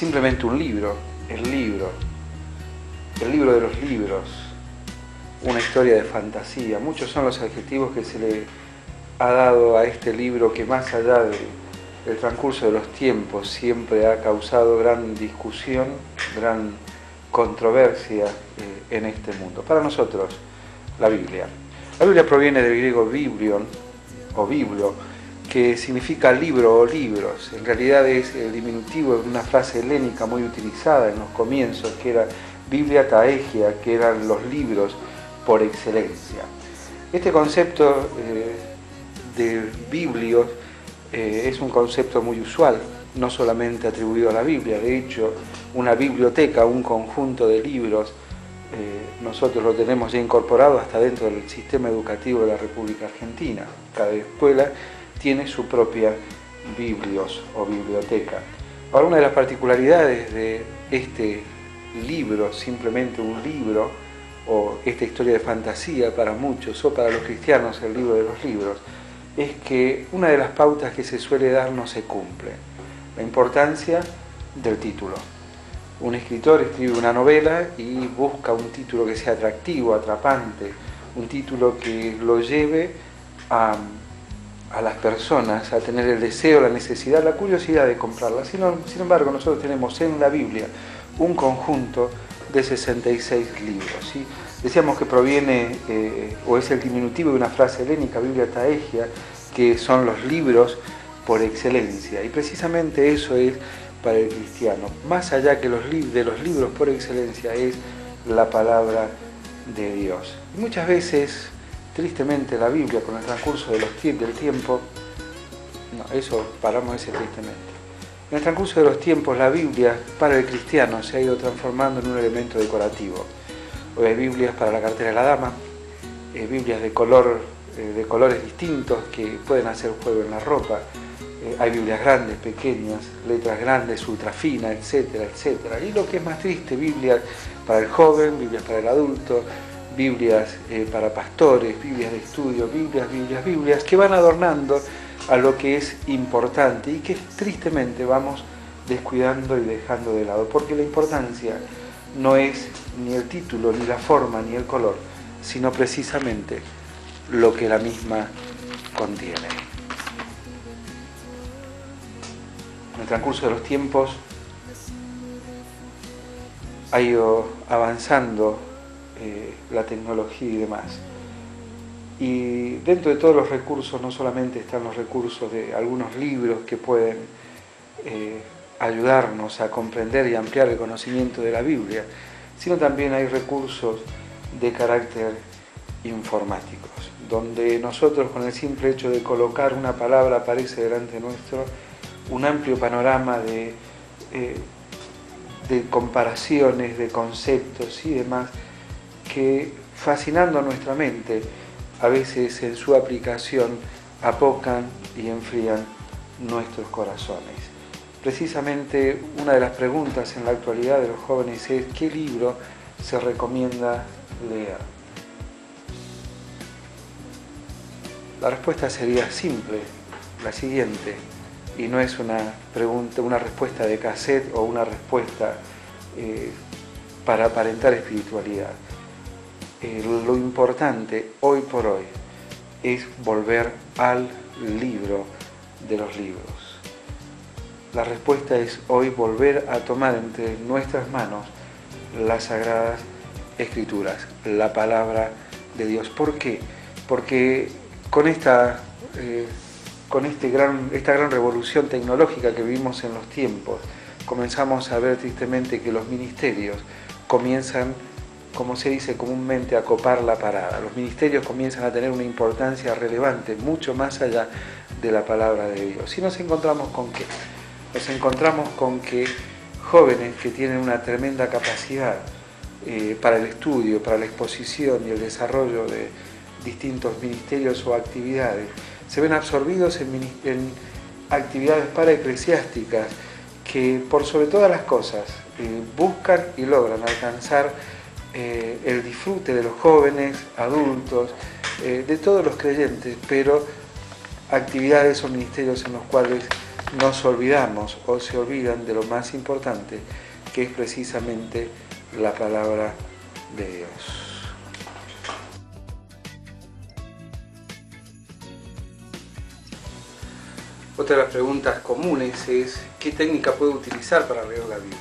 simplemente un libro, el libro de los libros, una historia de fantasía. Muchos son los adjetivos que se le ha dado a este libro que, más allá del transcurso de los tiempos, siempre ha causado gran discusión, gran controversia en este mundo. Para nosotros, la Biblia. La Biblia proviene del griego biblion o biblo, que significa libro o libros. En realidad es el diminutivo de una frase helénica muy utilizada en los comienzos, que era Biblia taegia, que eran los libros por excelencia. Este concepto de biblios es un concepto muy usual, no solamente atribuido a la Biblia. De hecho, una biblioteca, un conjunto de libros, nosotros lo tenemos ya incorporado hasta dentro del sistema educativo de la República Argentina. Cada escuela tiene su propia biblios o biblioteca. Ahora, una de las particularidades de este libro, simplemente un libro, o esta historia de fantasía para muchos, o para los cristianos el libro de los libros, es que una de las pautas que se suele dar no se cumple: la importancia del título. Un escritor escribe una novela y busca un título que sea atractivo, atrapante, un título que lo lleve a las personas a tener el deseo, la necesidad, la curiosidad de comprarla. Sin embargo, nosotros tenemos en la Biblia un conjunto de 66 libros, ¿sí? Decíamos que proviene, o es el diminutivo de una frase helénica, Biblia taegia, que son los libros por excelencia. Y precisamente eso es para el cristiano. Más allá que de los libros por excelencia, es la palabra de Dios. Y muchas veces, tristemente, la Biblia, con el transcurso del tiempo, paramos ese tristemente. En el transcurso de los tiempos, la Biblia para el cristiano se ha ido transformando en un elemento decorativo. Hoy hay Biblias para la cartera de la dama, Biblias de colores distintos que pueden hacer juego en la ropa. Hay Biblias grandes, pequeñas, letras grandes, ultra finas, etcétera, etcétera. Y lo que es más triste, Biblias para el joven, Biblias para el adulto, Biblias para pastores, Biblias de estudio, Biblias, que van adornando a lo que es importante y que tristemente vamos descuidando y dejando de lado, porque la importancia no es ni el título, ni la forma, ni el color, sino precisamente lo que la misma contiene. En el transcurso de los tiempos ha ido avanzando la tecnología y demás. Y dentro de todos los recursos no solamente están los recursos de algunos libros que pueden ayudarnos a comprender y ampliar el conocimiento de la Biblia, sino también hay recursos de carácter informáticos, donde nosotros, con el simple hecho de colocar una palabra, aparece delante nuestro un amplio panorama de comparaciones, de conceptos y demás, que, fascinando a nuestra mente, a veces en su aplicación apocan y enfrían nuestros corazones. Precisamente una de las preguntas en la actualidad de los jóvenes es: ¿qué libro se recomienda leer? La respuesta sería simple, la siguiente, y no es una respuesta de cassette o una respuesta para aparentar espiritualidad. Lo importante hoy por hoy es volver al libro de los libros. La respuesta es hoy volver a tomar entre nuestras manos las Sagradas Escrituras, la palabra de Dios. ¿Por qué? Porque con esta gran revolución tecnológica que vivimos en los tiempos, comenzamos a ver tristemente que los ministerios comienzan, como se dice comúnmente, a copar la parada. Los ministerios comienzan a tener una importancia relevante, mucho más allá de la palabra de Dios. Y nos encontramos con ¿qué? Nos encontramos con que jóvenes que tienen una tremenda capacidad para el estudio, para la exposición y el desarrollo de distintos ministerios o actividades, se ven absorbidos en actividades paraeclesiásticas que, por sobre todas las cosas, buscan y logran alcanzar el disfrute de los jóvenes, adultos, de todos los creyentes, pero actividades o ministerios en los cuales nos olvidamos o se olvidan de lo más importante, que es precisamente la palabra de Dios. Otra de las preguntas comunes es: ¿qué técnica puedo utilizar para leer la Biblia?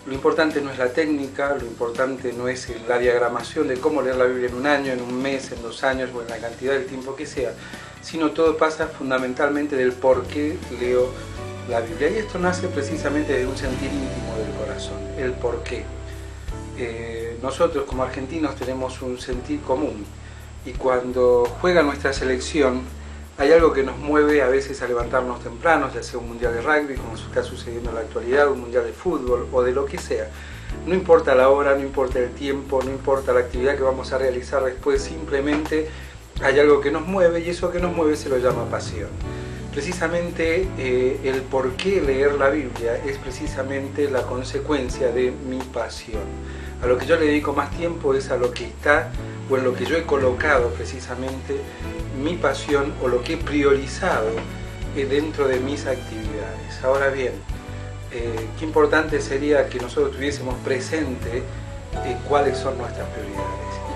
Lo importante no es la técnica, lo importante no es la diagramación de cómo leer la Biblia en un año, en un mes, en 2 años o en la cantidad del tiempo que sea, sino todo pasa fundamentalmente del por qué leo la Biblia. Y esto nace precisamente de un sentir íntimo del corazón, el por qué. Nosotros como argentinos tenemos un sentir común, y cuando juega nuestra selección hay algo que nos mueve a veces a levantarnos temprano, ya sea un mundial de rugby, como está sucediendo en la actualidad, un mundial de fútbol o de lo que sea. No importa la hora, no importa el tiempo, no importa la actividad que vamos a realizar después, simplemente hay algo que nos mueve, y eso que nos mueve se lo llama pasión. Precisamente el por qué leer la Biblia es precisamente la consecuencia de mi pasión. A lo que yo le dedico más tiempo es a lo que está, o en lo que yo he colocado precisamente mi pasión, o lo que he priorizado dentro de mis actividades. Ahora bien, qué importante sería que nosotros tuviésemos presente cuáles son nuestras prioridades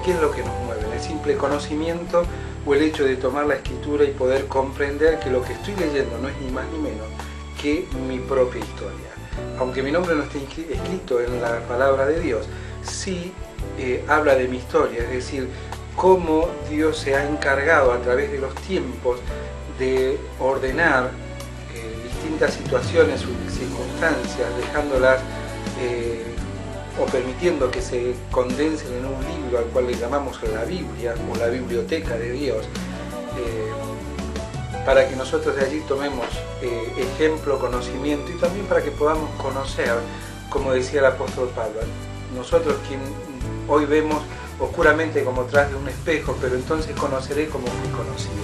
y qué es lo que nos mueve, el simple conocimiento o el hecho de tomar la escritura y poder comprender que lo que estoy leyendo no es ni más ni menos que mi propia historia. Aunque mi nombre no esté escrito en la palabra de Dios, sí habla de mi historia, es decir, cómo Dios se ha encargado a través de los tiempos de ordenar distintas situaciones o circunstancias, dejándolas o permitiendo que se condensen en un libro al cual le llamamos la Biblia o la biblioteca de Dios, para que nosotros de allí tomemos ejemplo, conocimiento, y también para que podamos conocer, como decía el apóstol Pablo, nosotros quien hoy vemos oscuramente como tras de un espejo, pero entonces conoceré como fui conocido.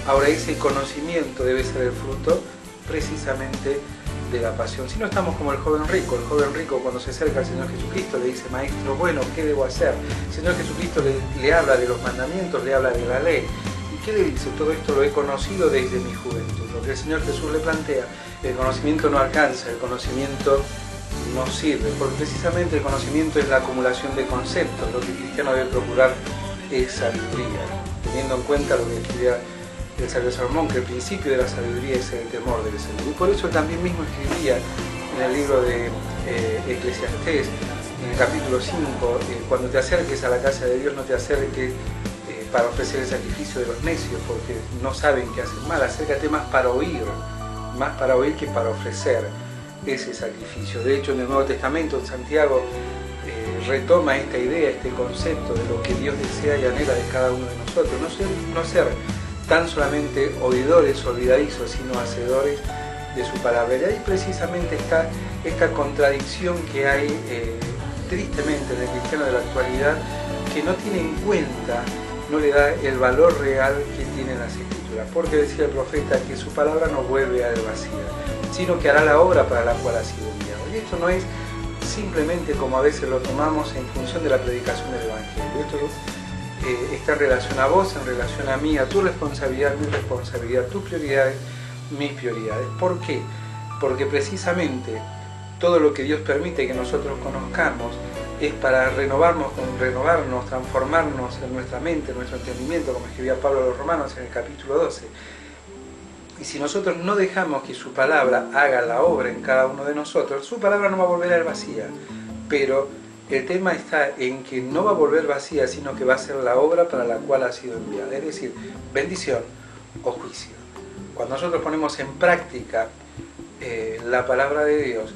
Ahora, ese conocimiento debe ser el fruto precisamente de la pasión. Si no, estamos como el joven rico cuando se acerca al Señor Jesucristo le dice: Maestro bueno, ¿qué debo hacer? El Señor Jesucristo le habla de los mandamientos, le habla de la ley. ¿Y qué le dice? Todo esto lo he conocido desde mi juventud. Lo que el Señor Jesús le plantea: el conocimiento no alcanza, el conocimiento no sirve, porque precisamente el conocimiento es la acumulación de conceptos. Lo que el cristiano debe procurar es sabiduría, teniendo en cuenta lo que escribía el sabio Salomón, que el principio de la sabiduría es el temor del Señor. Y por eso él también mismo escribía en el libro de Eclesiastés, en el capítulo 5, cuando te acerques a la casa de Dios, no te acerques para ofrecer el sacrificio de los necios, porque no saben que hacen mal. Acércate más para oír que para ofrecer ese sacrificio. De hecho, en el Nuevo Testamento, Santiago retoma esta idea, este concepto de lo que Dios desea y anhela de cada uno de nosotros. No ser tan solamente oidores olvidadizos, sino hacedores de su palabra. Y ahí precisamente está esta contradicción que hay tristemente en el cristiano de la actualidad, que no tiene en cuenta, no le da el valor real que tienen las Escrituras, porque decía el profeta que su palabra no vuelve a él vacía, sino que hará la obra para la cual ha sido enviado. Y esto no es simplemente como a veces lo tomamos en función de la predicación del Evangelio. Esto está en relación a vos, en relación a mí, a tu responsabilidad, mi responsabilidad, tus prioridades, mis prioridades. ¿Por qué? Porque precisamente todo lo que Dios permite que nosotros conozcamos es para renovarnos, transformarnos en nuestra mente, en nuestro entendimiento, como escribía Pablo a los Romanos en el capítulo 12. Y si nosotros no dejamos que su palabra haga la obra en cada uno de nosotros, su palabra no va a volver a ser vacía. Pero el tema está en que no va a volver vacía, sino que va a ser la obra para la cual ha sido enviada. Es decir, bendición o juicio. Cuando nosotros ponemos en práctica la palabra de Dios,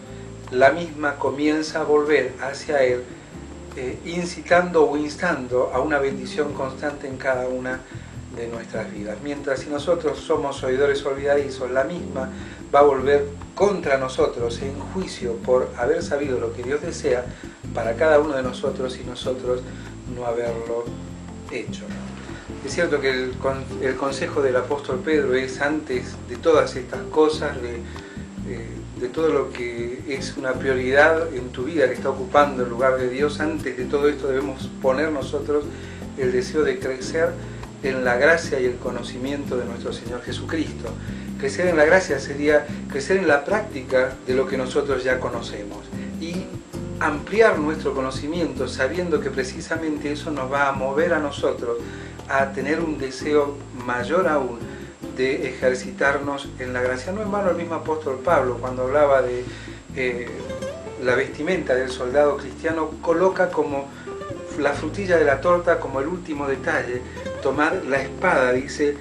la misma comienza a volver hacia Él, incitando o instando a una bendición constante en cada una de nuestras vidas. Mientras si nosotros somos oidores olvidadizos, la misma va a volver contra nosotros en juicio por haber sabido lo que Dios desea para cada uno de nosotros y nosotros no haberlo hecho. Es cierto que el consejo del apóstol Pedro es, antes de todas estas cosas, de todo lo que es una prioridad en tu vida que está ocupando el lugar de Dios, antes de todo esto debemos poner nosotros el deseo de crecer en la gracia y el conocimiento de nuestro Señor Jesucristo. Crecer en la gracia sería crecer en la práctica de lo que nosotros ya conocemos y ampliar nuestro conocimiento sabiendo que precisamente eso nos va a mover a nosotros a tener un deseo mayor aún de ejercitarnos en la gracia. No en vano el mismo apóstol Pablo, cuando hablaba de la vestimenta del soldado cristiano, coloca como la frutilla de la torta, como el último detalle, tomar la espada, dice,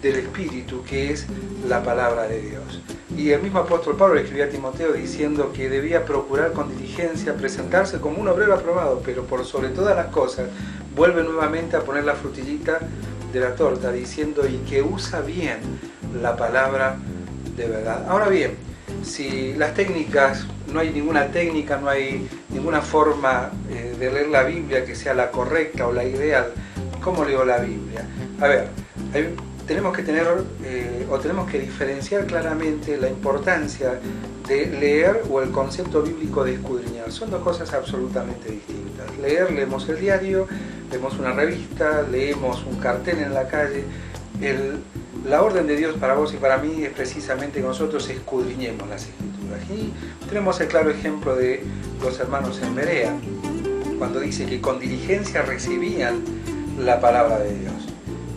del Espíritu, que es la palabra de Dios. Y el mismo apóstol Pablo le escribía a Timoteo diciendo que debía procurar con diligencia presentarse como un obrero aprobado, pero por sobre todas las cosas vuelve nuevamente a poner la frutillita de la torta, diciendo y que usa bien la palabra de verdad. Ahora bien, si las técnicas, no hay ninguna técnica, no hay ninguna forma de leer la Biblia que sea la correcta o la ideal, ¿cómo leo la Biblia? A ver, tenemos que tener tenemos que diferenciar claramente la importancia de leer o el concepto bíblico de escudriñar. Son dos cosas absolutamente distintas. Leemos el diario, leemos una revista, leemos un cartel en la calle. La orden de Dios para vos y para mí es precisamente que nosotros escudriñemos las Escrituras. Y tenemos el claro ejemplo de los hermanos en Berea, cuando dice que con diligencia recibían la palabra de Dios.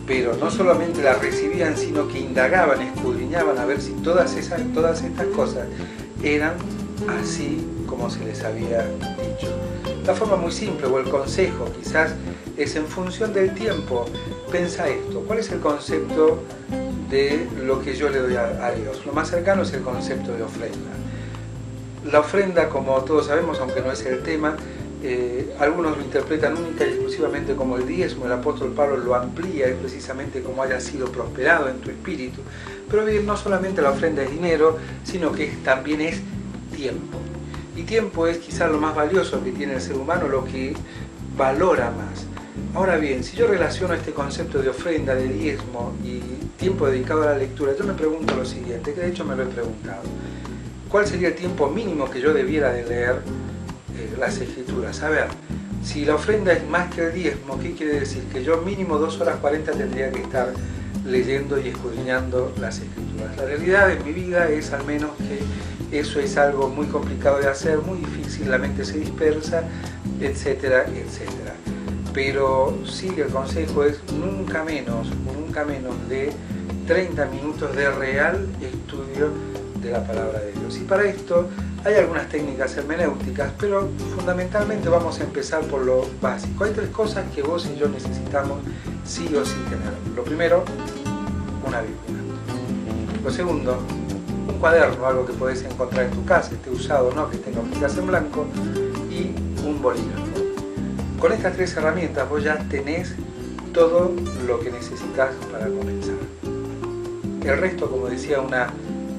Pero no solamente la recibían, sino que indagaban, escudriñaban a ver si todas estas cosas eran así como se les había dicho. La forma muy simple o el consejo quizás es en función del tiempo. Pensa esto, ¿cuál es el concepto de lo que yo le doy a Dios? Lo más cercano es el concepto de ofrenda. La ofrenda, como todos sabemos, aunque no es el tema, algunos lo interpretan única y exclusivamente como el diezmo. El apóstol Pablo lo amplía, es precisamente como haya sido prosperado en tu espíritu. Pero bien, no solamente la ofrenda es dinero, sino que también es tiempo. Y tiempo es quizás lo más valioso que tiene el ser humano, lo que valora más. Ahora bien, si yo relaciono este concepto de ofrenda, de diezmo y tiempo dedicado a la lectura, yo me pregunto lo siguiente, que de hecho me lo he preguntado. ¿Cuál sería el tiempo mínimo que yo debiera de leer las Escrituras? A ver, si la ofrenda es más que el diezmo, ¿qué quiere decir? Que yo mínimo 2 horas 40 tendría que estar leyendo y escudriñando las Escrituras. La realidad en mi vida es al menos que eso es algo muy complicado de hacer, muy difícil, la mente se dispersa, etcétera, etcétera. Pero sí, el consejo es nunca menos de 30 minutos de real estudio de la palabra de Dios. Y para esto hay algunas técnicas hermenéuticas, pero fundamentalmente vamos a empezar por lo básico. Hay 3 cosas que vos y yo necesitamos sí o sí tener. Lo primero, una Biblia. Lo segundo, un cuaderno, algo que podés encontrar en tu casa, esté usado o no, que tenga hojitas en blanco, y un bolígrafo. Con estas 3 herramientas vos ya tenés todo lo que necesitas para comenzar. El resto, como decía una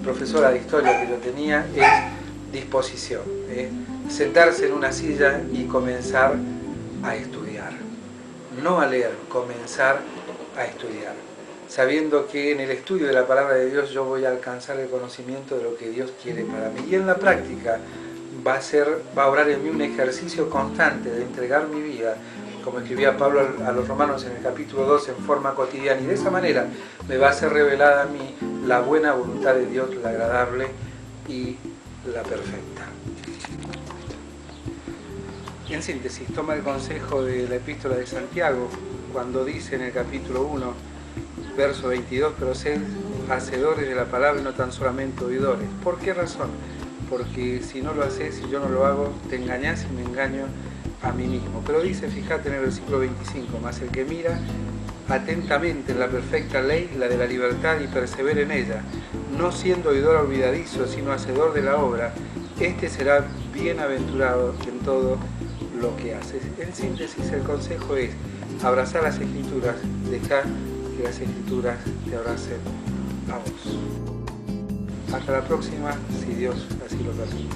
profesora de historia que yo tenía, es disposición, sentarse en una silla y comenzar a estudiar. No a leer, comenzar a estudiar. Sabiendo que en el estudio de la palabra de Dios yo voy a alcanzar el conocimiento de lo que Dios quiere para mí. Y en la práctica va a obrar en mí un ejercicio constante de entregar mi vida, como escribía Pablo a los romanos en el capítulo 2, en forma cotidiana, y de esa manera me va a ser revelada a mí la buena voluntad de Dios, la agradable y la perfecta. En síntesis, toma el consejo de la epístola de Santiago, cuando dice en el capítulo 1, verso 22, pero sed hacedores de la palabra y no tan solamente oidores. ¿Por qué razón? Porque si no lo haces y yo no lo hago, te engañás y me engaño a mí mismo. Pero dice, fíjate en el versículo 25, más el que mira atentamente en la perfecta ley, la de la libertad, y persevera en ella, no siendo oidor olvidadizo, sino hacedor de la obra, este será bienaventurado en todo lo que hace. En síntesis, el consejo es abrazar las Escrituras, dejar que las Escrituras te abracen a vos. Hasta la próxima, si Dios así lo permite.